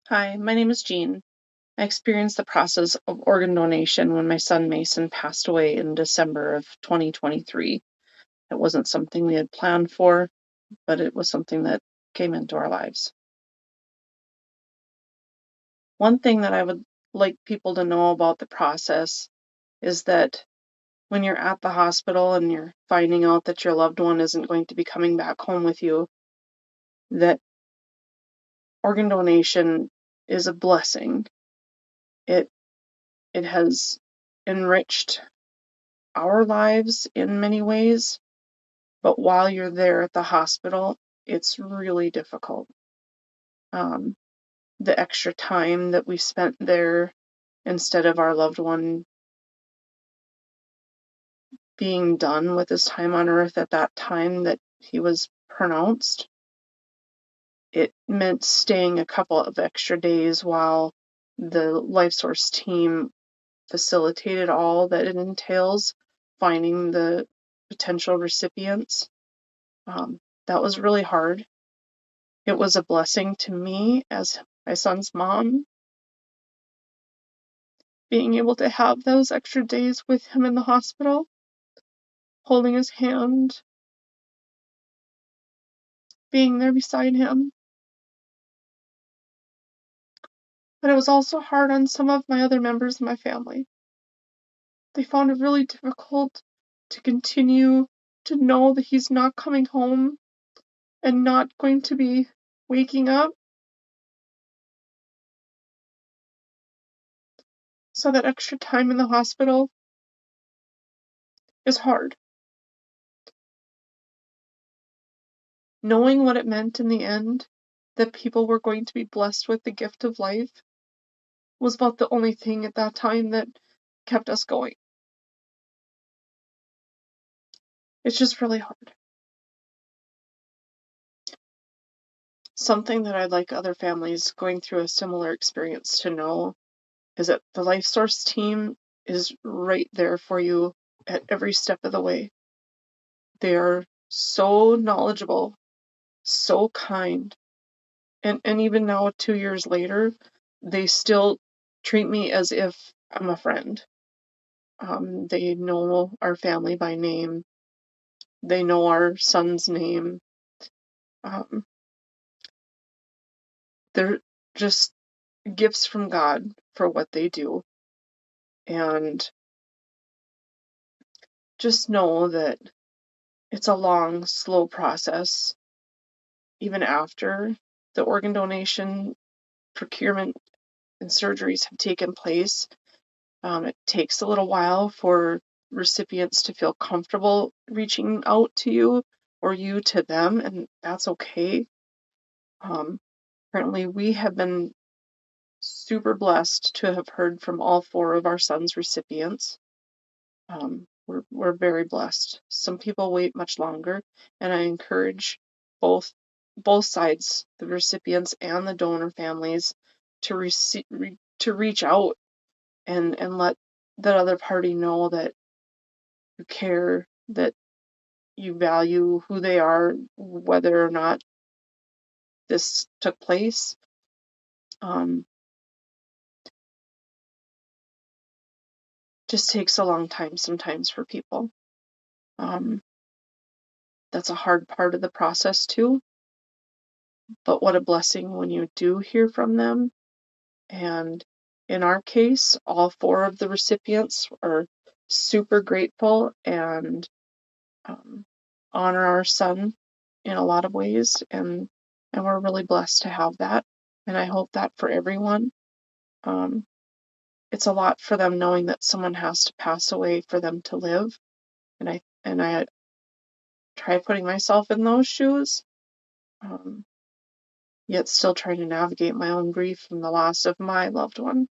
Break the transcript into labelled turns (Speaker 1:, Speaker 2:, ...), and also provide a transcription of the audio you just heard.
Speaker 1: Hi, my name is Jean. I experienced the process of organ donation when my son Mason passed away in December of 2023. It wasn't something we had planned for, but it was something that came into our lives. One thing that I would like people to know about the process is that when you're at the hospital and you're finding out that your loved one isn't going to be coming back home with you, that organ donation is a blessing. It has enriched our lives in many ways, but while you're there at the hospital, it's really difficult. The extra time that we spent there instead of our loved one being done with his time on earth at that time that he was pronounced, it meant staying a couple of extra days while the LifeSource team facilitated all that it entails, finding the potential recipients. That was really hard. It was a blessing to me as my son's mom, being able to have those extra days with him in the hospital, holding his hand, being there beside him. But it was also hard on some of my other members of my family. They found it really difficult to continue to know that he's not coming home and not going to be waking up. So that extra time in the hospital is hard. Knowing what it meant in the end, that people were going to be blessed with the gift of life, was about the only thing at that time that kept us going. It's just really hard. Something that I'd like other families going through a similar experience to know is that the LifeSource team is right there for you at every step of the way. They are so knowledgeable, so kind, and even now, 2 years later, they still treat me as if I'm a friend. They know our family by name. They know our son's name. Um, they're just gifts from God for what they do. And just know that it's a long, slow process. Even after the organ donation, procurement, and surgeries have taken place, it takes a little while for recipients to feel comfortable reaching out to you or you to them, and that's okay. Currently, we have been super blessed to have heard from all 4 of our son's recipients. We're very blessed. Some people wait much longer, and I encourage both sides, the recipients and the donor families, to reach out and let that other party know that you care, that you value who they are, whether or not this took place. Just takes a long time sometimes for people. That's a hard part of the process too, but what a blessing when you do hear from them. And in our case, all 4 of the recipients are super grateful and honor our son in a lot of ways, and we're really blessed to have that. And I hope that for everyone. It's a lot for them knowing that someone has to pass away for them to live, and I try putting myself in those shoes, yet still trying to navigate my own grief from the loss of my loved one.